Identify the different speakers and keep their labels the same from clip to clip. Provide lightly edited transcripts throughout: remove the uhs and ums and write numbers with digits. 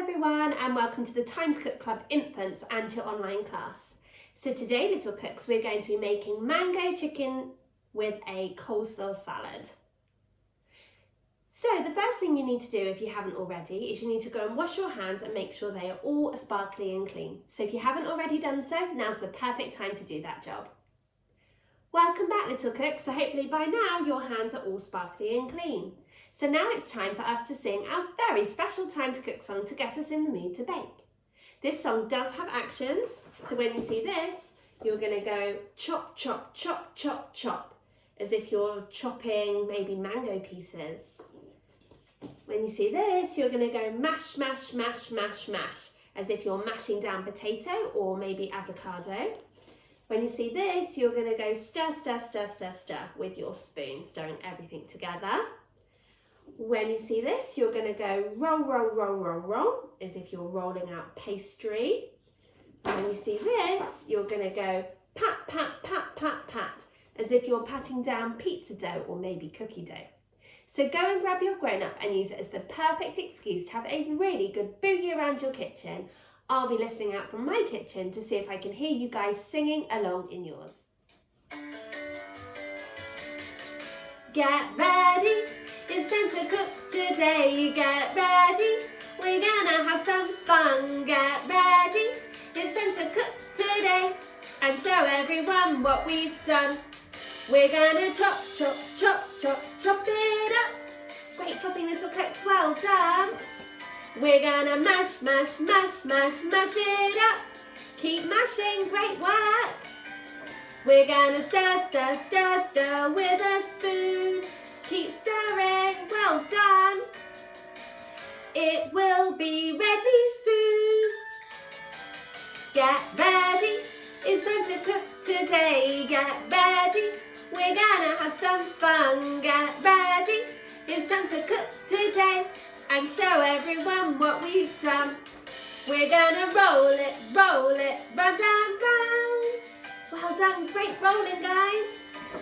Speaker 1: everyone, and welcome to the Time to Cook Club Infants and your online class. So today, little cooks, we're going to be making mango chicken with a coleslaw salad. So the first thing you need to do, if you haven't already, is you need to go and wash your hands and make sure they are all sparkly and clean. So if you haven't already done so, now's the perfect time to do that job. Welcome back, little cooks. So hopefully by now your hands are all sparkly and clean. So now it's time for us to sing our very special Time to Cook song to get us in the mood to bake. This song does have actions, so when you see this, you're going to go chop, chop, chop, chop, chop, as if you're chopping maybe mango pieces. When you see this, you're going to go mash, mash, mash, mash, mash, as if you're mashing down potato or maybe avocado. When you see this, you're going to go stir, stir, stir, stir, stir with your spoon, stirring everything together. When you see this, you're going to go roll, roll, roll, roll, roll, as if you're rolling out pastry. When you see this, you're going to go pat, pat, pat, pat, pat, as if you're patting down pizza dough or maybe cookie dough. So go and grab your grown-up and use it as the perfect excuse to have a really good boogie around your kitchen. I'll be listening out from my kitchen to see if I can hear you guys singing along in yours. Get ready, it's time to cook today. Get ready, we're gonna have some fun. Get ready, it's time to cook today and show everyone what we've done. We're gonna chop, chop, chop, chop, chop it up. Great chopping, little cooks, well done. We're gonna mash, mash, mash, mash, mash it up. Keep mashing, great work. We're gonna stir, stir, stir, stir with a spoon. Keep stirring, well done. It will be ready soon. Get ready, it's time to cook today. Get ready, we're gonna have some fun. Get ready, it's time to cook today and show everyone what we've done. We're gonna roll it, round and round. Well done, great rolling, guys.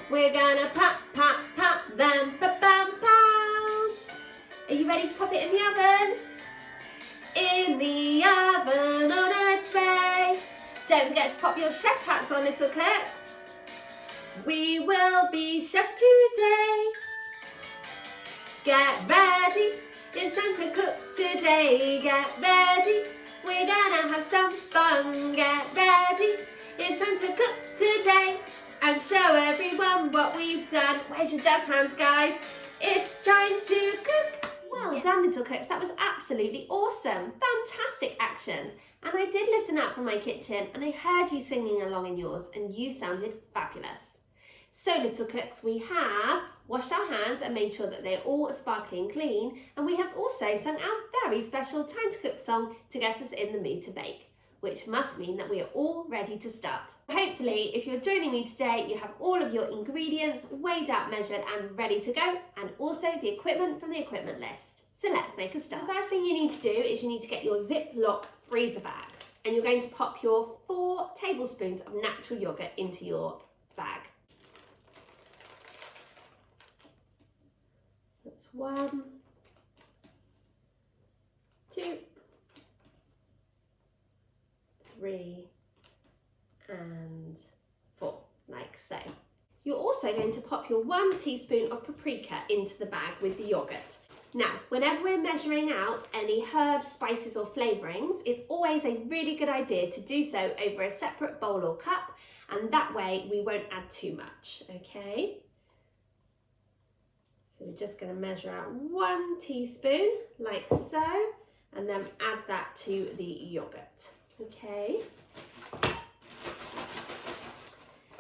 Speaker 1: We're gonna pop, pop, pop, then ba-bam, pounds. Are you ready to pop it in the oven? In the oven on a tray. Don't forget to pop your chef's hats on, little cooks. We will be chefs today. Get ready, it's time to cook today. Get ready, we're gonna have some fun. Get ready, it's time to cook today and show everyone what we've done. Where's your jazz hands, guys? It's time to cook. Well done, little cooks. That was absolutely awesome. Fantastic actions. And I did listen out from my kitchen and I heard you singing along in yours and you sounded fabulous. So little cooks, we have washed our hands and made sure that they're all sparkly and clean, and we have also sung our very special Time to Cook song to get us in the mood to bake, which must mean that we are all ready to start. Hopefully, if you're joining me today, you have all of your ingredients weighed out, measured and ready to go, and also the equipment from the equipment list. So let's make a start. The first thing you need to do is you need to get your Ziploc freezer bag, and you're going to pop your 4 tablespoons of natural yogurt into your bag. That's 1, 2, 3 and 4, like so. You're also going to pop your 1 teaspoon of paprika into the bag with the yogurt. Now, whenever we're measuring out any herbs, spices or flavourings, it's always a really good idea to do so over a separate bowl or cup, and that way we won't add too much, okay? So we're just going to measure out 1 teaspoon, like so, and then add that to the yogurt. Okay.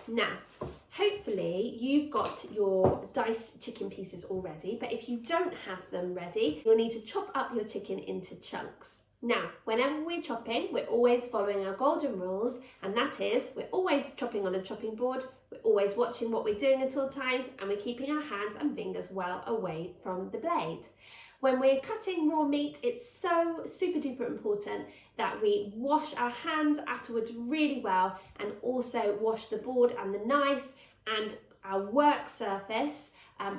Speaker 1: Now, hopefully you've got your diced chicken pieces already, but if you don't have them ready, you'll need to chop up your chicken into chunks. Now, whenever we're chopping, we're always following our golden rules, and that is we're always chopping on a chopping board, we're always watching what we're doing at all times, and we're keeping our hands and fingers well away from the blade. When we're cutting raw meat, it's so super duper important that we wash our hands afterwards really well, and also wash the board and the knife and our work surface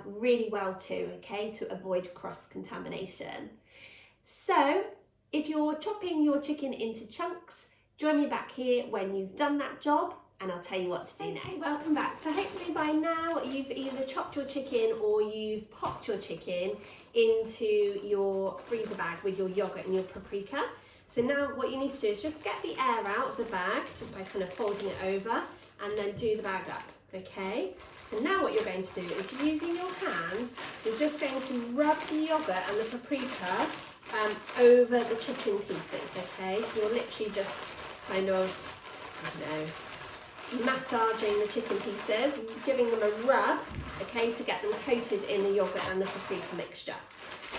Speaker 1: really well too, okay, to avoid cross-contamination. So If you're chopping your chicken into chunks, join me back here when you've done that job and I'll tell you what to do next. Welcome back. So hopefully by now you've either chopped your chicken or you've popped your chicken into your freezer bag with your yogurt and your paprika. So now what you need to do is just get the air out of the bag just by kind of folding it over and then do the bag up, okay? So now what you're going to do is using your hands, you're just going to rub the yogurt and the paprika over the chicken pieces, okay? So you're literally just kind of, I don't know, massaging the chicken pieces, giving them a rub, okay, to get them coated in the yogurt and the paprika mixture.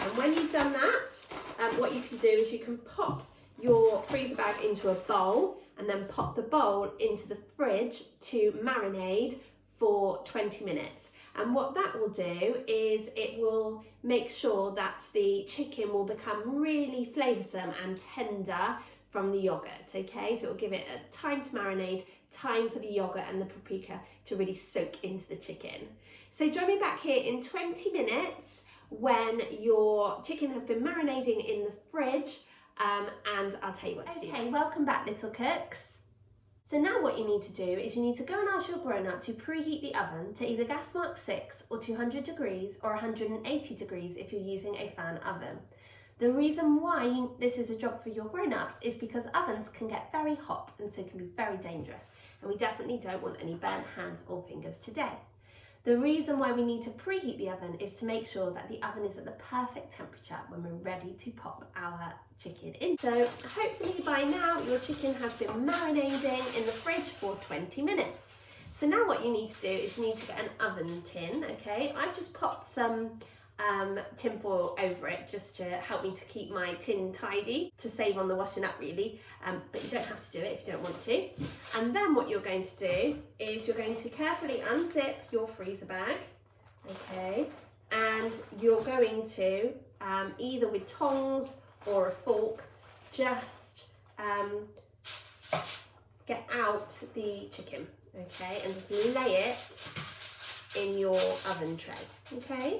Speaker 1: And when you've done that, what you can do is you can pop your freezer bag into a bowl and then pop the bowl into the fridge to marinate for 20 minutes. And what that will do is it will make sure that the chicken will become really flavoursome and tender from the yogurt, okay? So it will give it a time to marinate, time for the yogurt and the paprika to really soak into the chicken. So join me back here in 20 minutes when your chicken has been marinating in the fridge and I'll tell you what to do. Okay, welcome back little cooks. So now what you need to do is you need to go and ask your grown-up to preheat the oven to either gas mark 6 or 200 degrees or 180 degrees if you're using a fan oven. The reason why this is a job for your grown-ups is because ovens can get very hot and so can be very dangerous, and we definitely don't want any burnt hands or fingers today. The reason why we need to preheat the oven is to make sure that the oven is at the perfect temperature when we're ready to pop our chicken in. So hopefully by now your chicken has been marinating in the fridge for 20 minutes. So now what you need to do is you need to get an oven tin, okay? I've just popped some tin foil over it just to help me to keep my tin tidy, to save on the washing up really, but you don't have to do it if you don't want to. And then what you're going to do is you're going to carefully unzip your freezer bag, okay, and you're going to either with tongs or a fork just get out the chicken, okay, and just lay it in your oven tray, okay.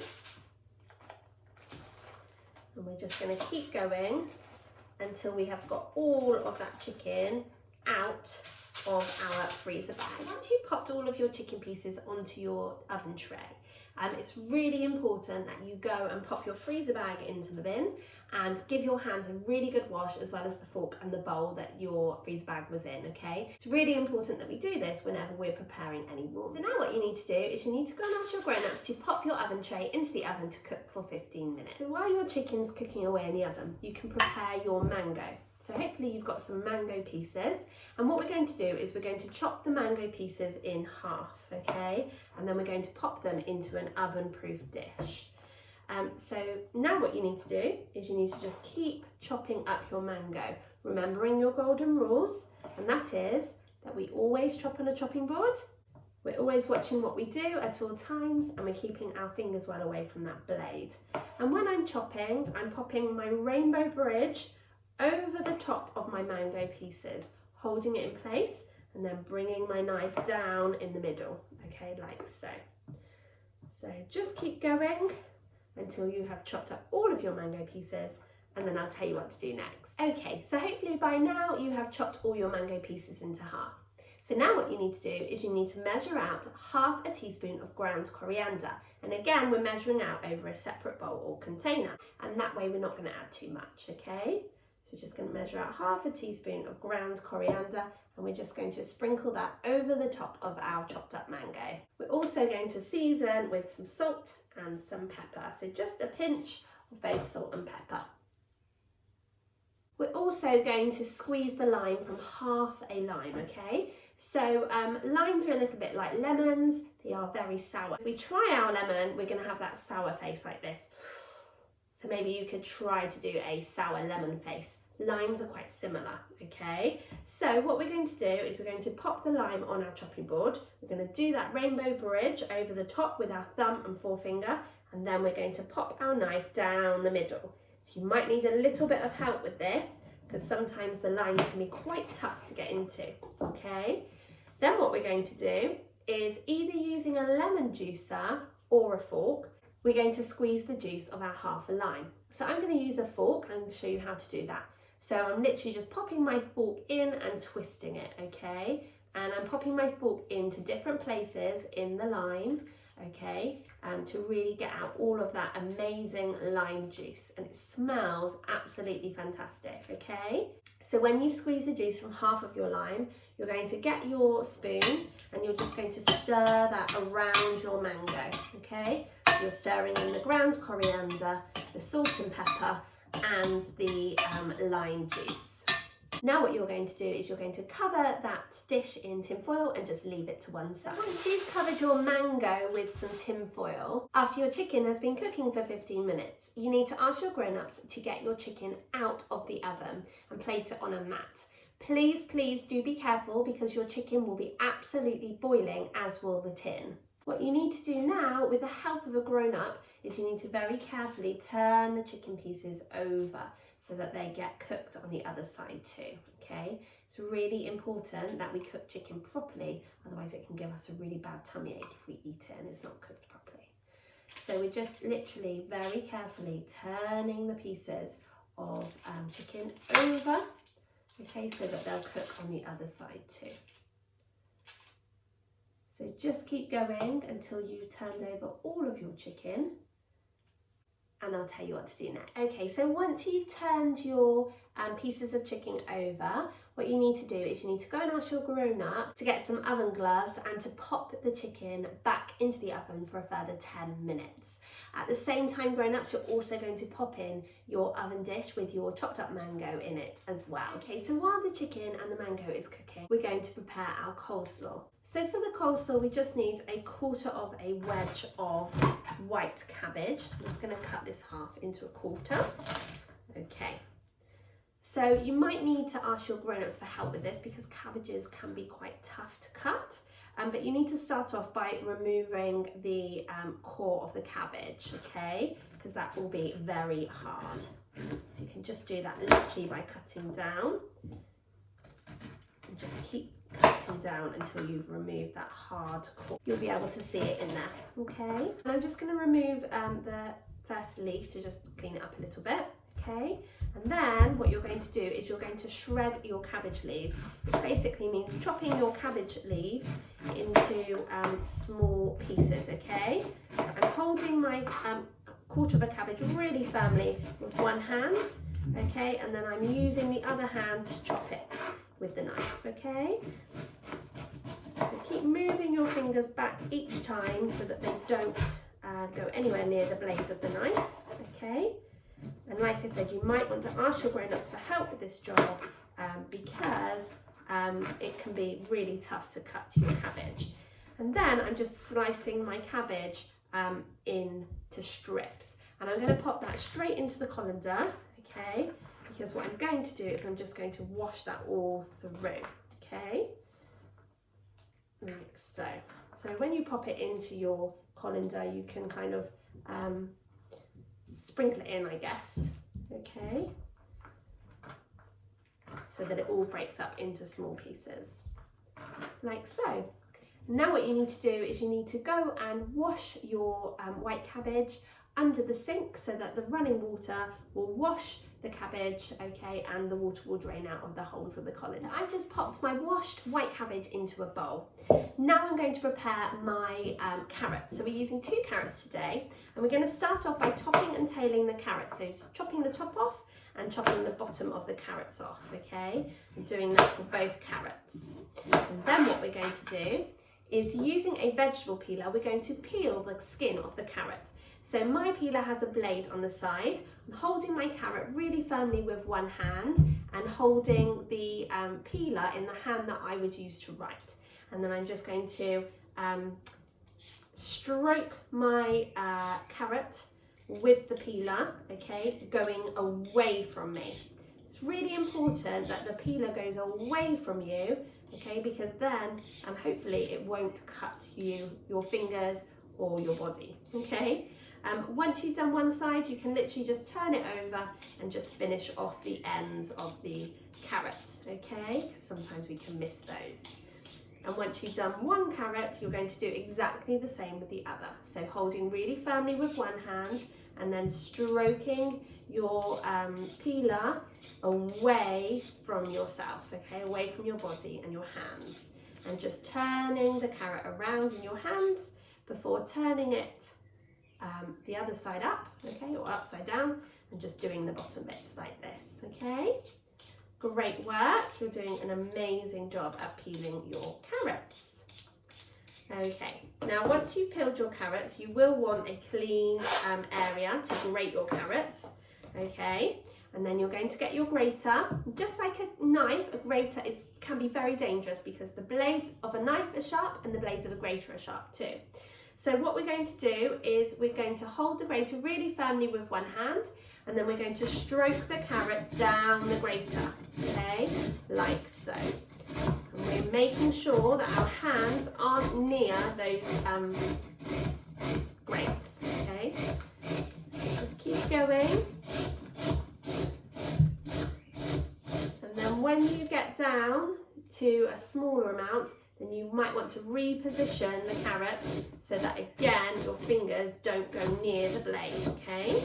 Speaker 1: And we're just going to keep going until we have got all of that chicken out of our freezer bag. Once you've popped all of your chicken pieces onto your oven tray, it's really important that you go and pop your freezer bag into the bin and give your hands a really good wash, as well as the fork and the bowl that your freezer bag was in, okay? It's really important that we do this whenever we're preparing any raw meat. So now what you need to do is you need to go and ask your grown-ups to pop your oven tray into the oven to cook for 15 minutes. So while your chicken's cooking away in the oven, you can prepare your mango. So hopefully you've got some mango pieces, and what we're going to do is we're going to chop the mango pieces in half, okay? And then we're going to pop them into an oven-proof dish. So now what you need to do is you need to just keep chopping up your mango, remembering your golden rules, and that is that we always chop on a chopping board. We're always watching what we do at all times, and we're keeping our fingers well away from that blade. And when I'm chopping, I'm popping my rainbow bridge over the top of my mango pieces, holding it in place and then bringing my knife down in the middle, okay, like so. So just keep going until you have chopped up all of your mango pieces, and then I'll tell you what to do next. Okay, so hopefully by now you have chopped all your mango pieces into half. So now what you need to do is you need to measure out half a teaspoon of ground coriander. And again, we're measuring out over a separate bowl or container, and that way we're not going to add too much, okay? So we're just going to measure out half a teaspoon of ground coriander, and we're just going to sprinkle that over the top of our chopped up mango. We're also going to season with some salt and some pepper, so just a pinch of both salt and pepper. We're also going to squeeze the lime from half a lime, okay? So limes are a little bit like lemons, they are very sour. If we try our lemon, we're going to have that sour face like this. So maybe you could try to do a sour lemon face. Limes are quite similar, okay? So what we're going to do is we're going to pop the lime on our chopping board. We're going to do that rainbow bridge over the top with our thumb and forefinger, and then we're going to pop our knife down the middle. So you might need a little bit of help with this, because sometimes the limes can be quite tough to get into, okay? Then what we're going to do is either using a lemon juicer or a fork, we're going to squeeze the juice of our half a lime. So I'm going to use a fork, I'm going to show you how to do that. So I'm literally just popping my fork in and twisting it, okay? And I'm popping my fork into different places in the lime, okay? To really get out all of that amazing lime juice. And it smells absolutely fantastic, okay? So when you squeeze the juice from half of your lime, you're going to get your spoon and you're just going to stir that around your mango, okay? So you're stirring in the ground coriander, the salt and pepper, and the lime juice. Now what you're going to do is you're going to cover that dish in tin foil and just leave it to one side. Once you've covered your mango with some tin foil, after your chicken has been cooking for 15 minutes, you need to ask your grown-ups to get your chicken out of the oven and place it on a mat. Please, please do be careful because your chicken will be absolutely boiling, as will the tin. What you need to do now, with the help of a grown-up, is you need to very carefully turn the chicken pieces over so that they get cooked on the other side too, okay? It's really important that we cook chicken properly, otherwise it can give us a really bad tummy ache if we eat it and it's not cooked properly. So we're just literally very carefully turning the pieces of chicken over, okay, so that they'll cook on the other side too. So just keep going until you've turned over all of your chicken, and I'll tell you what to do next. Okay, so once you've turned your pieces of chicken over, what you need to do is you need to go and ask your grown-up to get some oven gloves and to pop the chicken back into the oven for a further 10 minutes. At the same time, grown-ups, you're also going to pop in your oven dish with your chopped up mango in it as well. Okay, so while the chicken and the mango is cooking, we're going to prepare our coleslaw. So for the coleslaw, we just need a quarter of a wedge of white cabbage. I'm just going to cut this half into a quarter. Okay. So you might need to ask your grown-ups for help with this because cabbages can be quite tough to cut. But you need to start off by removing the core of the cabbage, okay? Because that will be very hard. So you can just do that literally by cutting down. And just keep cutting down until you've removed that hard core. You'll be able to see it in there, okay? And I'm just going to remove the first leaf to just clean it up a little bit, okay? And then what you're going to do is you're going to shred your cabbage leaves, which basically means chopping your cabbage leaf into small pieces, okay? So I'm holding my quarter of a cabbage really firmly with one hand, okay? And then I'm using the other hand to chop it with the knife, okay? So keep moving your fingers back each time so that they don't go anywhere near the blade of the knife, okay? And like I said, you might want to ask your grown-ups for help with this job because it can be really tough to cut your cabbage. And then I'm just slicing my cabbage into strips. And I'm going to pop that straight into the colander, okay? Because what I'm going to do is I'm just going to wash that all through, okay? Like so. So when you pop it into your colander, you can kind of sprinkle it in, I guess, okay? So that it all breaks up into small pieces, like so. Now what you need to do is you need to go and wash your white cabbage under the sink so that the running water will wash the cabbage, okay, and the water will drain out of the holes of the colander. I've just popped my washed white cabbage into a bowl. Now I'm going to prepare my carrots. So we're using 2 carrots today, and we're going to start off by topping and tailing the carrots. So chopping the top off and chopping the bottom of the carrots off, okay? I'm doing that for both carrots. And then what we're going to do is, using a vegetable peeler, we're going to peel the skin off the carrot. So my peeler has a blade on the side. I'm holding my carrot really firmly with one hand and holding the peeler in the hand that I would use to write. And then I'm just going to stroke my carrot with the peeler, okay, going away from me. It's really important that the peeler goes away from you, okay, because then hopefully it won't cut your fingers or your body, okay? Once you've done one side, you can literally just turn it over and just finish off the ends of the carrot, okay? Sometimes we can miss those. And once you've done one carrot, you're going to do exactly the same with the other. So holding really firmly with one hand and then stroking your peeler away from yourself, okay, away from your body and your hands, and just turning the carrot around in your hands before turning it the other side up, okay, or upside down, and just doing the bottom bits like this, okay? Great work, you're doing an amazing job at peeling your carrots. Okay, now once you've peeled your carrots, you will want a clean area to grate your carrots, okay? And then you're going to get your grater. Just like a knife, a grater can be very dangerous because the blades of a knife are sharp and the blades of a grater are sharp too. So what we're going to do is we're going to hold the grater really firmly with one hand, and then we're going to stroke the carrot down the grater, okay, like so. And we're making sure that our hands aren't near those grates, okay. Just keep going. And then when you get down to a smaller amount, then you might want to reposition the carrot so that again your fingers don't go near the blade, okay?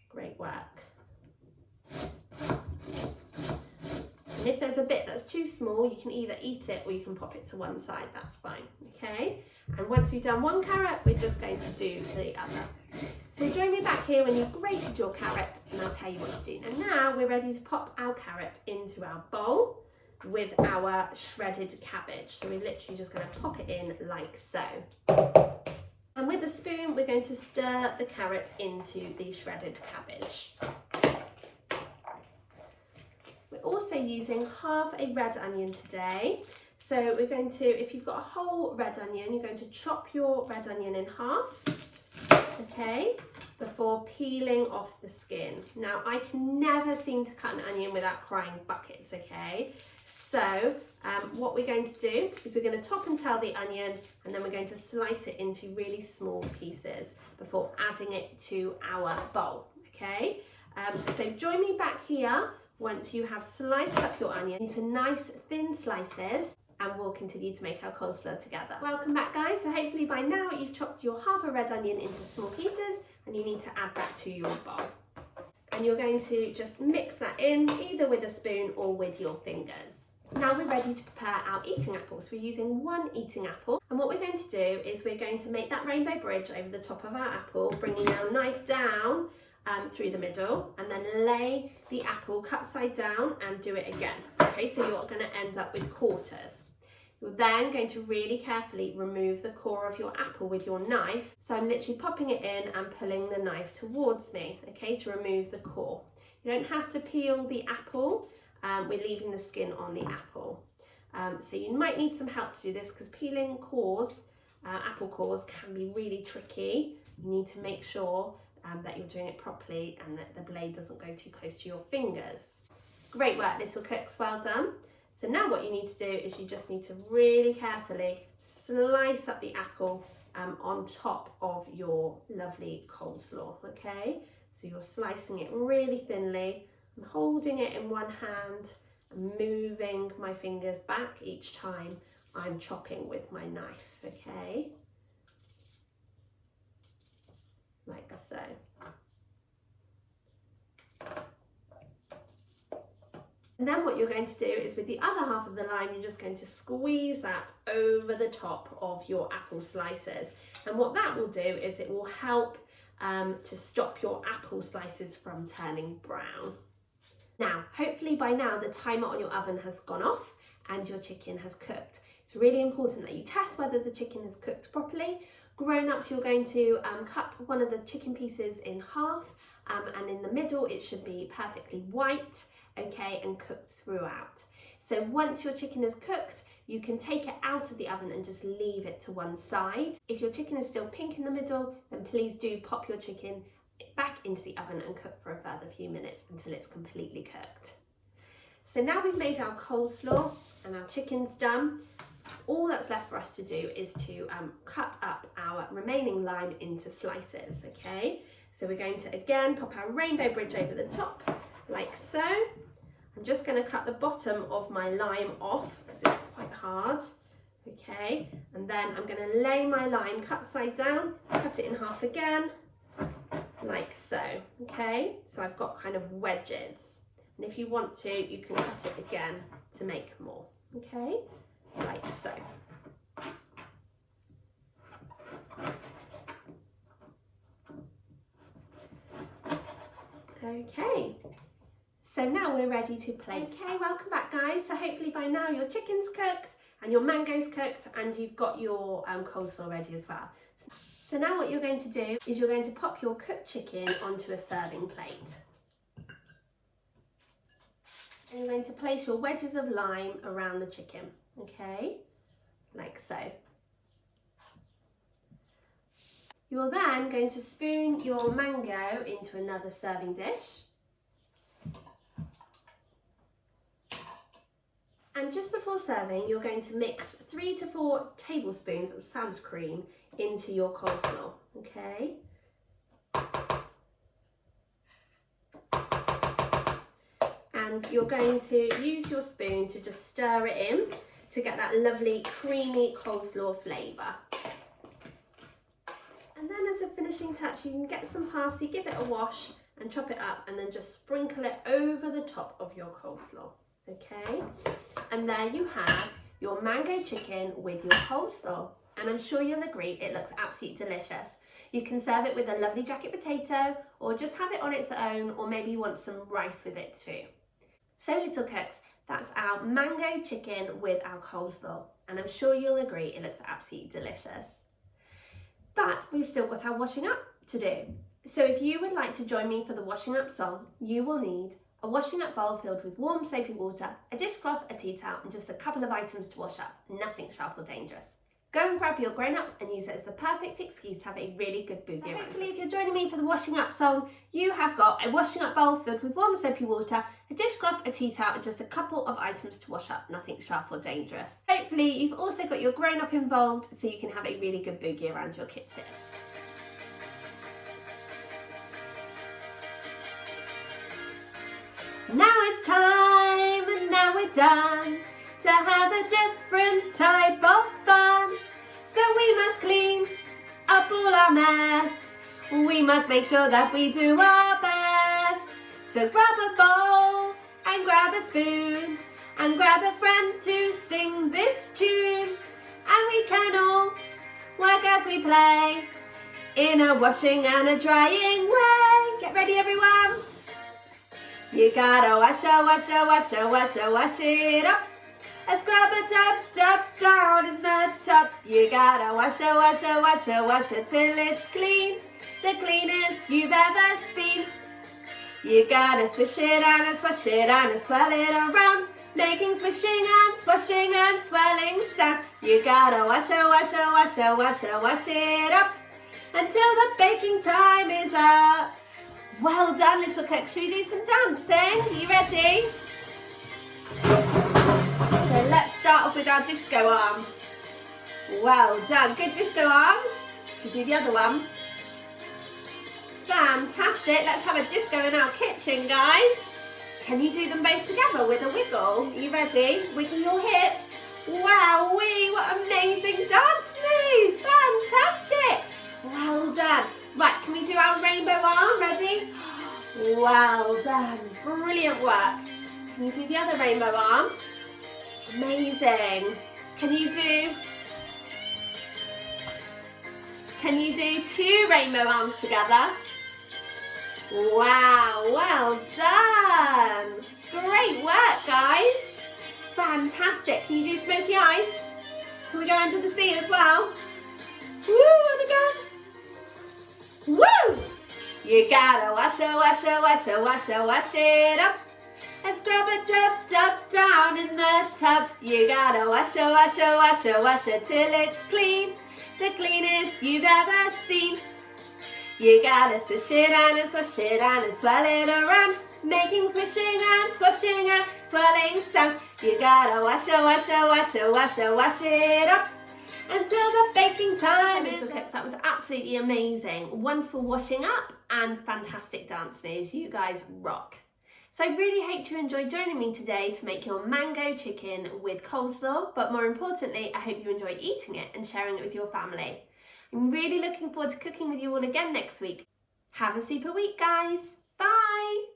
Speaker 1: Great work. And if there's a bit that's too small, you can either eat it or you can pop it to one side, that's fine, okay? And once we've done one carrot, we're just going to do the other. So join me back here when you've grated your carrot and I'll tell you what to do. And now we're ready to pop our carrot into our bowl with our shredded cabbage. So we're literally just going to pop it in like so. And with a spoon, we're going to stir the carrot into the shredded cabbage. We're also using half a red onion today. So we're going to, if you've got a whole red onion, you're going to chop your red onion in half, okay, before peeling off the skin. Now, I can never seem to cut an onion without crying buckets, okay? So what we're going to do is we're going to top and tail the onion, and then we're going to slice it into really small pieces before adding it to our bowl, okay? So join me back here once you have sliced up your onion into nice thin slices, and we'll continue to make our coleslaw together. Welcome back, guys. So hopefully by now you've chopped your half a red onion into small pieces, and you need to add that to your bowl. And you're going to just mix that in either with a spoon or with your fingers. Now we're ready to prepare our eating apples. We're using one eating apple, and what we're going to do is we're going to make that rainbow bridge over the top of our apple, bringing our knife down through the middle, and then lay the apple cut side down and do it again. Okay, so you're going to end up with quarters. You're then going to really carefully remove the core of your apple with your knife. So I'm literally popping it in and pulling the knife towards me, okay, to remove the core. You don't have to peel the apple, we're leaving the skin on the apple. So you might need some help to do this because peeling cores, apple cores, can be really tricky. You need to make sure that you're doing it properly and that the blade doesn't go too close to your fingers. Great work, little cooks, well done. So now what you need to do is you just need to really carefully slice up the apple on top of your lovely coleslaw, okay? So you're slicing it really thinly. I'm holding it in one hand and moving my fingers back each time I'm chopping with my knife, okay? Like so. And then what you're going to do is with the other half of the lime, you're just going to squeeze that over the top of your apple slices. And what that will do is it will help to stop your apple slices from turning brown. Now, hopefully by now the timer on your oven has gone off and your chicken has cooked. It's really important that you test whether the chicken has cooked properly. Grown-ups, you're going to cut one of the chicken pieces in half, and in the middle it should be perfectly white, okay, and cooked throughout. So once your chicken is cooked, you can take it out of the oven and just leave it to one side. If your chicken is still pink in the middle, then please do pop your chicken back into the oven and cook for a further few minutes until it's completely cooked. So now we've made our coleslaw and our chicken's done. All that's left for us to do is to cut up our remaining lime into slices, okay? So we're going to again pop our rainbow bridge over the top, like so. I'm just going to cut the bottom of my lime off because it's quite hard, okay? And then I'm going to lay my lime cut side down, cut it in half again, like so, okay? So I've got kind of wedges. And if you want to, you can cut it again to make more, okay? Like so. Okay, so now we're ready to plate. Okay, welcome back guys. So hopefully by now your chicken's cooked and your mango's cooked and you've got your coleslaw ready as well. So now what you're going to do is you're going to pop your cooked chicken onto a serving plate. And you're going to place your wedges of lime around the chicken, okay? Like so. You're then going to spoon your mango into another serving dish. And just before serving, you're going to mix 3 to 4 tablespoons of salad cream into your coleslaw, okay? And you're going to use your spoon to just stir it in to get that lovely creamy coleslaw flavour. And then as a finishing touch, you can get some parsley, give it a wash and chop it up and then just sprinkle it over the top of your coleslaw, okay? And there you have your mango chicken with your coleslaw. And I'm sure you'll agree, it looks absolutely delicious. You can serve it with a lovely jacket potato or just have it on its own, or maybe you want some rice with it too. So little cooks, that's our mango chicken with our coleslaw. And I'm sure you'll agree, it looks absolutely delicious. But we've still got our washing up to do. So if you would like to join me for the washing up song, you will need a washing up bowl filled with warm soapy water, a dishcloth, a tea towel and just a couple of items to wash up, nothing sharp or dangerous. Go and grab your grown up and use it as the perfect excuse to have a really good boogie. So hopefully if you're joining me for the washing up song, you have got a washing up bowl filled with warm soapy water, a dishcloth, a tea towel and just a couple of items to wash up, nothing sharp or dangerous. Hopefully you've also got your grown up involved so you can have a really good boogie around your kitchen. Now it's time and now we're done to have a different type of fun. So we must clean up all our mess. We must make sure that we do our best. So grab a bowl and grab a spoon and grab a friend to sing this tune. And we can all work as we play in a washing and a drying way. Get ready everyone. You gotta wash it up. A scrub a tub down in the tub. You gotta wash it till it's clean. The cleanest you've ever seen. You gotta swish it and swash it and swirl it around, making swishing and swashing and swirling sound. You gotta wash it up until the baking time is up. Well done, little cook. Should we do some dancing? Are you ready? So let's start off with our disco arm. Well done. Good disco arms. Should we do the other one? Fantastic. Let's have a disco in our kitchen, guys. Can you do them both together with a wiggle? Are you ready? Wiggle your hips. Wowee, what amazing dance moves. Fantastic. Well done. Right, can we do our rainbow arm? Ready? Well done. Brilliant work. Can you do the other rainbow arm? Amazing. Can you do 2 rainbow arms together? Wow, well done. Great work, guys. Fantastic. Can you do smoky eyes? Can we go under the sea as well? Woo, and again. Woo! You gotta wash it up. And scrub a tub down in the tub. You gotta wash it till it's clean. The cleanest you've ever seen. You gotta swish it and swash it and swirl it around, making swishing and swashing and swirling sounds. You gotta wash it up until the baking time is up. That was absolutely amazing. Wonderful washing up and fantastic dance moves. You guys rock. So I really hope you enjoyed joining me today to make your mango chicken with coleslaw, but more importantly, I hope you enjoy eating it and sharing it with your family. I'm really looking forward to cooking with you all again next week. Have a super week, guys. Bye.